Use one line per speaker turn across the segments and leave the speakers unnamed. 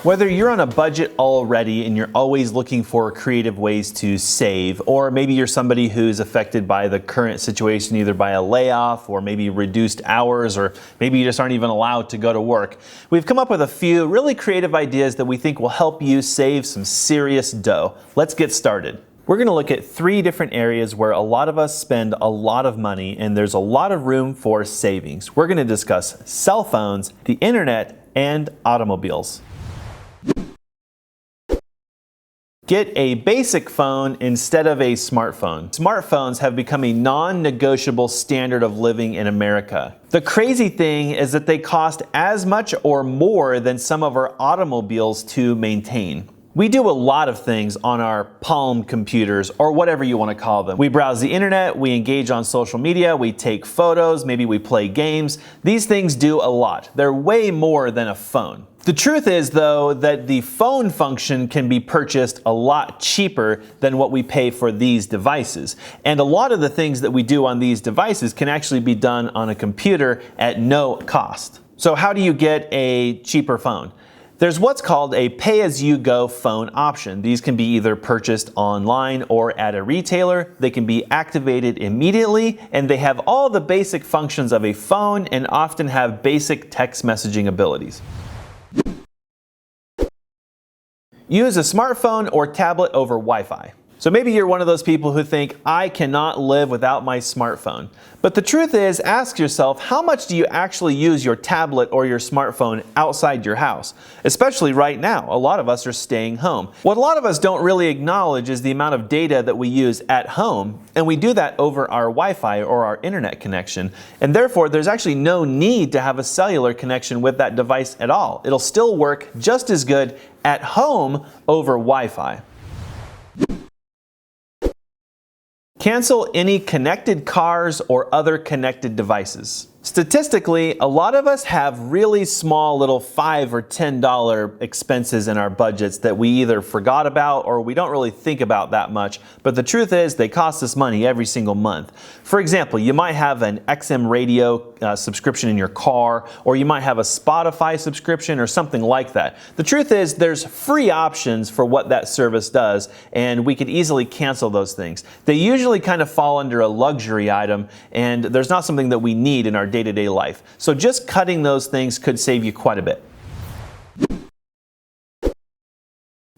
Whether you're on a budget already and you're always looking for creative ways to save, or maybe you're somebody who's affected by the current situation, either by a layoff or maybe reduced hours, or maybe you just aren't even allowed to go to work, we've come up with a few really creative ideas that we think will help you save some serious dough. Let's get started. We're going to look at 3 different areas where a lot of us spend a lot of money and there's a lot of room for savings. We're going to discuss cell phones, the internet, and automobiles. Get a basic phone instead of a smartphone. Smartphones have become a non-negotiable standard of living in America. The crazy thing is that they cost as much or more than some of our automobiles to maintain. We do a lot of things on our Palm computers, or whatever you want to call them. We browse the internet, we engage on social media, we take photos, maybe we play games. These things do a lot. They're way more than a phone. The truth is, though, that the phone function can be purchased a lot cheaper than what we pay for these devices. And a lot of the things that we do on these devices can actually be done on a computer at no cost. So how do you get a cheaper phone? There's what's called a pay-as-you-go phone option. These can be either purchased online or at a retailer. They can be activated immediately, and they have all the basic functions of a phone and often have basic text messaging abilities. Use a smartphone or tablet over Wi-Fi. So maybe you're one of those people who think, I cannot live without my smartphone. But the truth is, ask yourself, how much do you actually use your tablet or your smartphone outside your house? Especially right now, a lot of us are staying home. What a lot of us don't really acknowledge is the amount of data that we use at home, and we do that over our Wi-Fi or our internet connection. And therefore, there's actually no need to have a cellular connection with that device at all. It'll still work just as good at home over Wi-Fi. Cancel any connected cars or other connected devices. Statistically, a lot of us have really small little $5 or $10 expenses in our budgets that we either forgot about or we don't really think about that much, but the truth is they cost us money every single month. For example, you might have an XM radio subscription in your car, or you might have a Spotify subscription or something like that. The truth is there's free options for what that service does, and we could easily cancel those things. They usually kind of fall under a luxury item, and there's not something that we need in our day-to-day life. So just cutting those things could save you quite a bit.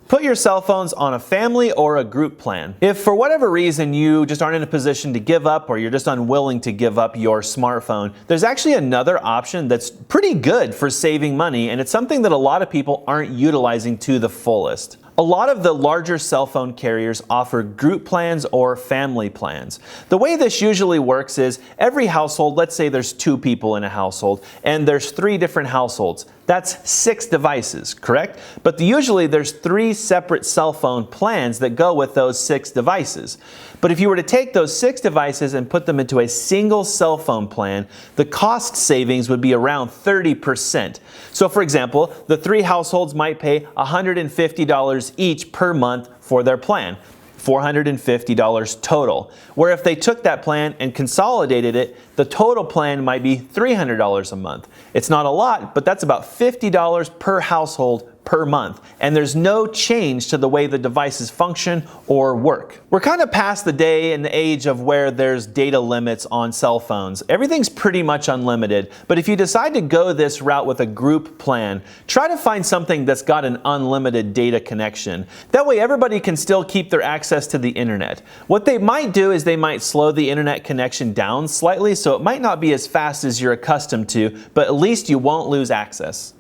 Put your cell phones on a family or a group plan. If for whatever reason you just aren't in a position to give up, or you're just unwilling to give up your smartphone, there's actually another option that's pretty good for saving money, and it's something that a lot of people aren't utilizing to the fullest. A lot of the larger cell phone carriers offer group plans or family plans. The way this usually works is every household, let's say there's 2 people in a household, and there's 3 different households. That's 6 devices, correct? But usually there's 3 separate cell phone plans that go with those 6 devices. But if you were to take those 6 devices and put them into a single cell phone plan, the cost savings would be around 30%. So for example, the 3 households might pay $150 each per month for their plan. $450 total. Where if they took that plan and consolidated it, the total plan might be $300 a month. It's not a lot, but that's about $50 per household per month, and there's no change to the way the devices function or work. We're kind of past the day and the age of where there's data limits on cell phones. Everything's pretty much unlimited, but if you decide to go this route with a group plan, try to find something that's got an unlimited data connection. That way everybody can still keep their access to the internet. What they might do is they might slow the internet connection down slightly, so it might not be as fast as you're accustomed to, but at least you won't lose access.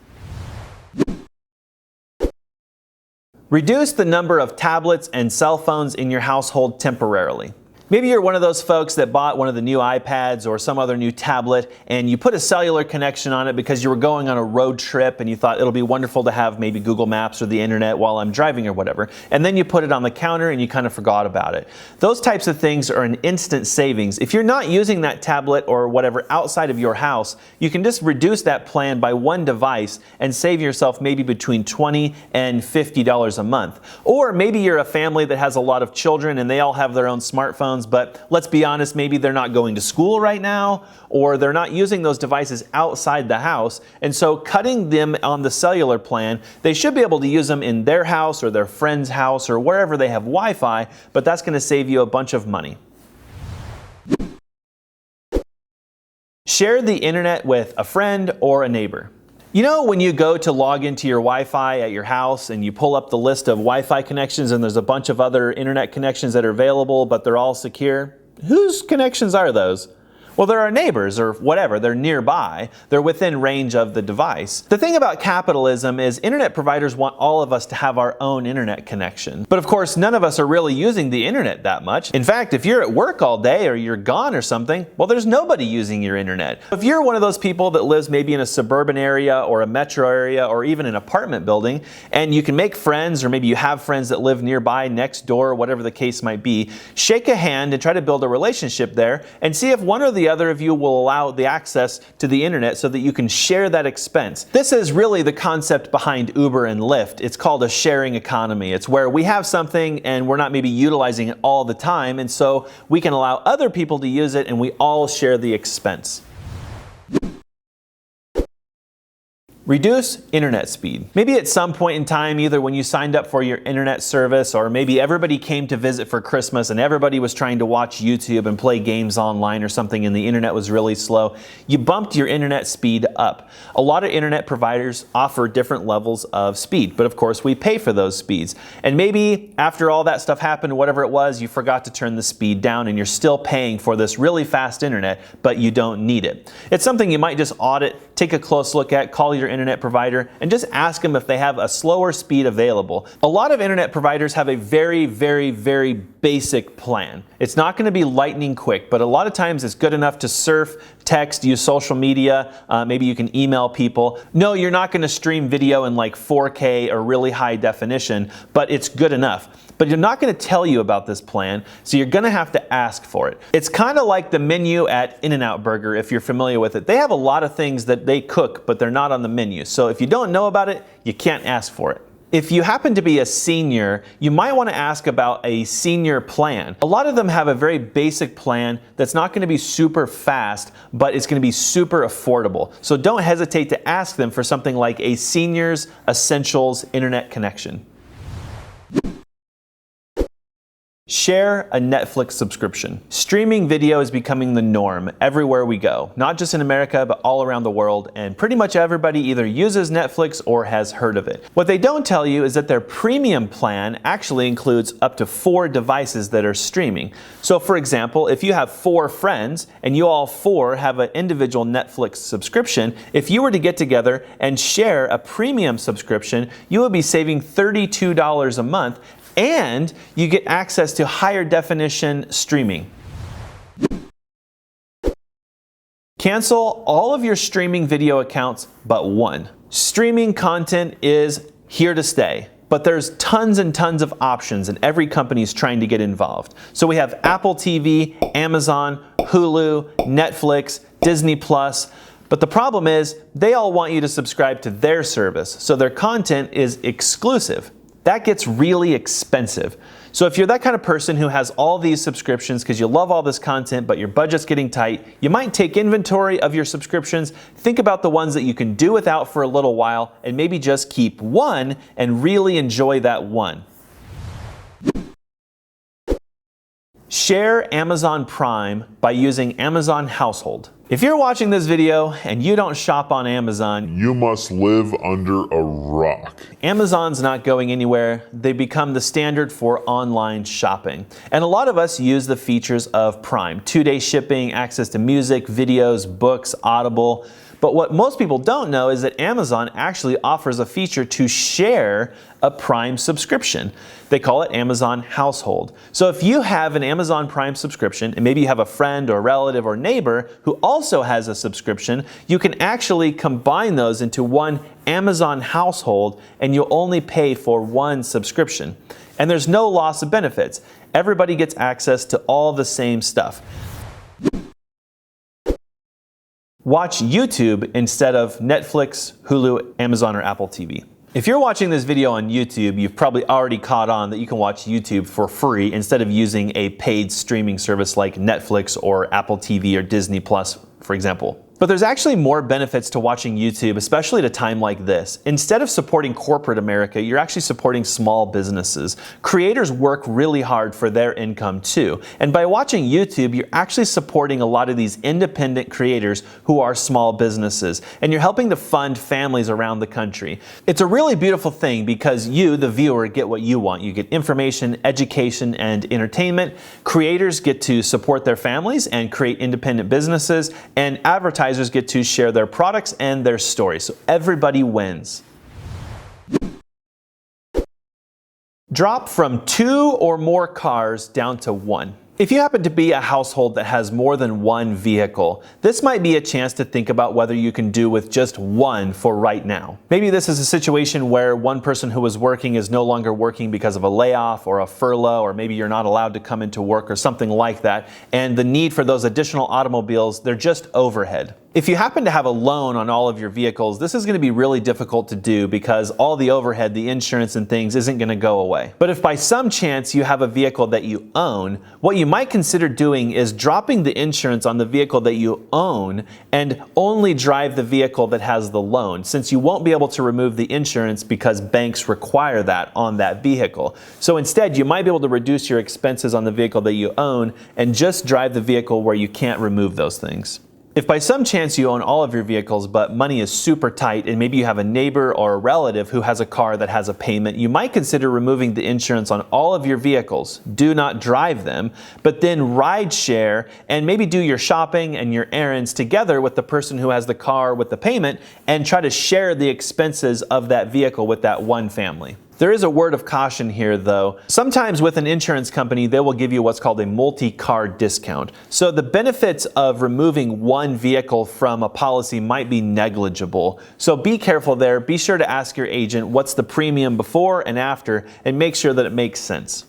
Reduce the number of tablets and cell phones in your household temporarily. Maybe you're one of those folks that bought one of the new iPads or some other new tablet, and you put a cellular connection on it because you were going on a road trip and you thought it'll be wonderful to have maybe Google Maps or the internet while I'm driving or whatever, and then you put it on the counter and you kind of forgot about it. Those types of things are an instant savings. If you're not using that tablet or whatever outside of your house, you can just reduce that plan by 1 device and save yourself maybe between $20 and $50 a month. Or maybe you're a family that has a lot of children and they all have their own smartphones, phones, but let's be honest, maybe they're not going to school right now, or they're not using those devices outside the house, and so cutting them on the cellular plan, they should be able to use them in their house or their friend's house or wherever they have Wi-Fi, but that's going to save you a bunch of money. Share the internet with a friend or a neighbor. You know, when you go to log into your Wi-Fi at your house and you pull up the list of Wi-Fi connections and there's a bunch of other internet connections that are available, but they're all secure? Whose connections are those? Well, they're our neighbors or whatever. They're nearby. They're within range of the device. The thing about capitalism is internet providers want all of us to have our own internet connection. But of course, none of us are really using the internet that much. In fact, if you're at work all day or you're gone or something, well, there's nobody using your internet. If you're one of those people that lives maybe in a suburban area or a metro area or even an apartment building, and you can make friends, or maybe you have friends that live nearby, next door, whatever the case might be, shake a hand and try to build a relationship there and see if one or the other of you will allow the access to the internet so that you can share that expense. This is really the concept behind Uber and Lyft. It's called a sharing economy. It's where we have something and we're not maybe utilizing it all the time, and so we can allow other people to use it and we all share the expense. Reduce internet speed. Maybe at some point in time, either when you signed up for your internet service, or maybe everybody came to visit for Christmas and everybody was trying to watch YouTube and play games online or something and the internet was really slow, you bumped your internet speed up. A lot of internet providers offer different levels of speed, but of course we pay for those speeds. And maybe after all that stuff happened, whatever it was, you forgot to turn the speed down and you're still paying for this really fast internet, but you don't need it. It's something you might just audit, take a close look at, call your internet provider, and just ask them if they have a slower speed available. A lot of internet providers have a very, very, very basic plan. It's not going to be lightning quick, but a lot of times it's good enough to surf, text, use social media, maybe you can email people. No, you're not going to stream video in like 4K or really high definition, but it's good enough. But you're not going to tell you about this plan, so you're going to have to ask for it. It's kind of like the menu at In-N-Out Burger, if you're familiar with it. They have a lot of things that they cook, but they're not on the menu. So if you don't know about it, you can't ask for it. If you happen to be a senior, you might want to ask about a senior plan. A lot of them have a very basic plan that's not going to be super fast, but it's going to be super affordable. So don't hesitate to ask them for something like a Seniors Essentials Internet connection. Share a Netflix subscription. Streaming video is becoming the norm everywhere we go, not just in America, but all around the world, and pretty much everybody either uses Netflix or has heard of it. What they don't tell you is that their premium plan actually includes up to 4 devices that are streaming. So for example, if you have 4 friends and you all 4 have an individual Netflix subscription, if you were to get together and share a premium subscription, you would be saving $32 a month, and you get access to higher definition streaming. Cancel all of your streaming video accounts but one. Streaming content is here to stay, but there's tons and tons of options and every company is trying to get involved. So we have Apple TV, Amazon, Hulu, Netflix, Disney Plus. But the problem is they all want you to subscribe to their service, so their content is exclusive. That gets really expensive. So if you're that kind of person who has all these subscriptions because you love all this content but your budget's getting tight, you might take inventory of your subscriptions, think about the ones that you can do without for a little while, and maybe just keep one and really enjoy that one. Share Amazon Prime by using Amazon Household. If you're watching this video and you don't shop on Amazon,
you must live under a rock.
Amazon's not going anywhere. They become the standard for online shopping. And a lot of us use the features of Prime. 2-day shipping, access to music, videos, books, Audible. But what most people don't know is that Amazon actually offers a feature to share a Prime subscription. They call it Amazon Household. So if you have an Amazon Prime subscription, and maybe you have a friend or relative or neighbor who also has a subscription, you can actually combine those into one Amazon Household, and you'll only pay for one subscription. And there's no loss of benefits. Everybody gets access to all the same stuff. Watch YouTube instead of Netflix, Hulu, Amazon, or Apple TV. If you're watching this video on YouTube, you've probably already caught on that you can watch YouTube for free instead of using a paid streaming service like Netflix or Apple TV or Disney Plus, for example. But there's actually more benefits to watching YouTube, especially at a time like this. Instead of supporting corporate America, you're actually supporting small businesses. Creators work really hard for their income too. And by watching YouTube, you're actually supporting a lot of these independent creators who are small businesses. And you're helping to fund families around the country. It's a really beautiful thing because you, the viewer, get what you want. You get information, education, and entertainment. Creators get to support their families and create independent businesses. And advertisers get to share their products and their stories. So everybody wins. Drop from 2 or more cars down to 1. If you happen to be a household that has more than one vehicle, this might be a chance to think about whether you can do with just one for right now. Maybe this is a situation where one person who was working is no longer working because of a layoff or a furlough, or maybe you're not allowed to come into work or something like that, and the need for those additional automobiles, they're just overhead. If you happen to have a loan on all of your vehicles, this is going to be really difficult to do because all the overhead, the insurance and things isn't going to go away. But if by some chance you have a vehicle that you own, what you might consider doing is dropping the insurance on the vehicle that you own and only drive the vehicle that has the loan, since you won't be able to remove the insurance because banks require that on that vehicle. So instead, you might be able to reduce your expenses on the vehicle that you own and just drive the vehicle where you can't remove those things. If by some chance you own all of your vehicles but money is super tight and maybe you have a neighbor or a relative who has a car that has a payment, you might consider removing the insurance on all of your vehicles. Do not drive them, but then ride share and maybe do your shopping and your errands together with the person who has the car with the payment and try to share the expenses of that vehicle with that one family. There is a word of caution here though. Sometimes with an insurance company, they will give you what's called a multi-car discount. So the benefits of removing one vehicle from a policy might be negligible. So be careful there. Be sure to ask your agent what's the premium before and after and make sure that it makes sense.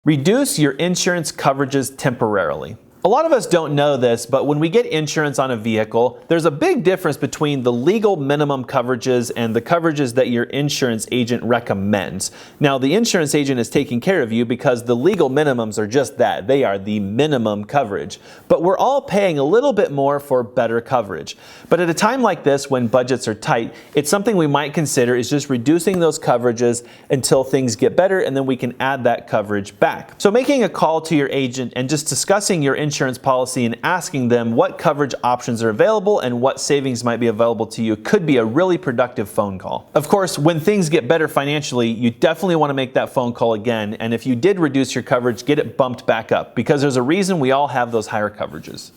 Reduce your insurance coverages temporarily. A lot of us don't know this, but when we get insurance on a vehicle, there's a big difference between the legal minimum coverages and the coverages that your insurance agent recommends. Now, the insurance agent is taking care of you because the legal minimums are just that. They are the minimum coverage. But we're all paying a little bit more for better coverage. But at a time like this, when budgets are tight, it's something we might consider is just reducing those coverages until things get better, and then we can add that coverage back. So making a call to your agent and just discussing your insurance policy and asking them what coverage options are available and what savings might be available to you could be a really productive phone call. Of course, when things get better financially, you definitely want to make that phone call again, and if you did reduce your coverage, get it bumped back up, because there's a reason we all have those higher coverages.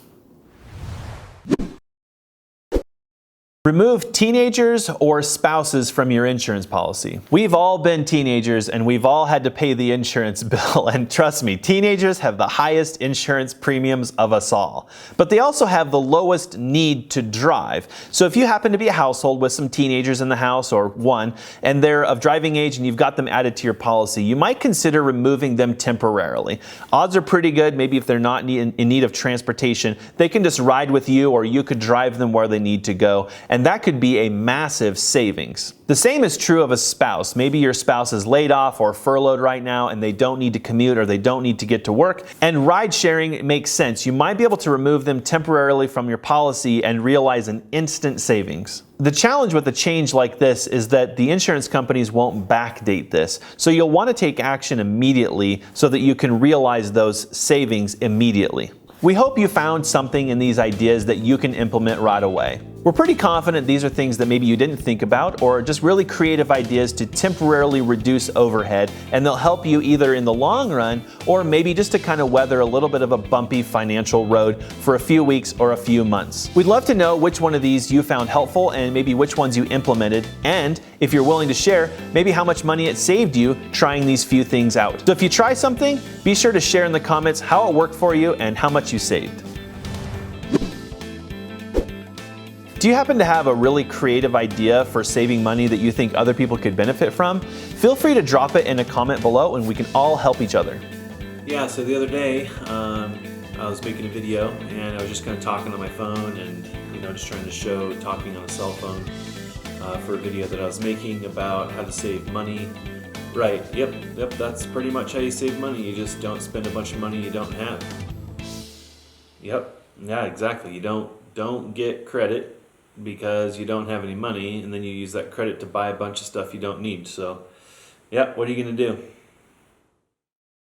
Remove teenagers or spouses from your insurance policy. We've all been teenagers and we've all had to pay the insurance bill, and trust me, teenagers have the highest insurance premiums of us all. But they also have the lowest need to drive. So if you happen to be a household with some teenagers in the house, or one, and they're of driving age and you've got them added to your policy, you might consider removing them temporarily. Odds are pretty good, maybe if they're not in need of transportation, they can just ride with you, or you could drive them where they need to go. And that could be a massive savings. The same is true of a spouse. Maybe your spouse is laid off or furloughed right now and they don't need to commute or they don't need to get to work. And ride sharing makes sense. You might be able to remove them temporarily from your policy and realize an instant savings. The challenge with a change like this is that the insurance companies won't backdate this. So you'll want to take action immediately so that you can realize those savings immediately. We hope you found something in these ideas that you can implement right away. We're pretty confident these are things that maybe you didn't think about, or just really creative ideas to temporarily reduce overhead, and they'll help you either in the long run or maybe just to kind of weather a little bit of a bumpy financial road for a few weeks or a few months. We'd love to know which one of these you found helpful and maybe which ones you implemented, and if you're willing to share, maybe how much money it saved you trying these few things out. So if you try something, be sure to share in the comments how it worked for you and how much you saved. Do you happen to have a really creative idea for saving money that you think other people could benefit from? Feel free to drop it in a comment below and we can all help each other.
Yeah, so the other day I was making a video and I was just kind of talking on my phone, and
just trying to show talking on a cell phone for a video that I was making about how to save money. Right, yep, that's pretty much how you save money. You just don't spend a bunch of money you don't have. Yep, yeah, exactly. You don't get credit because you don't have any money, and then you use that credit to buy a bunch of stuff you don't need. So, yeah, what are you gonna do?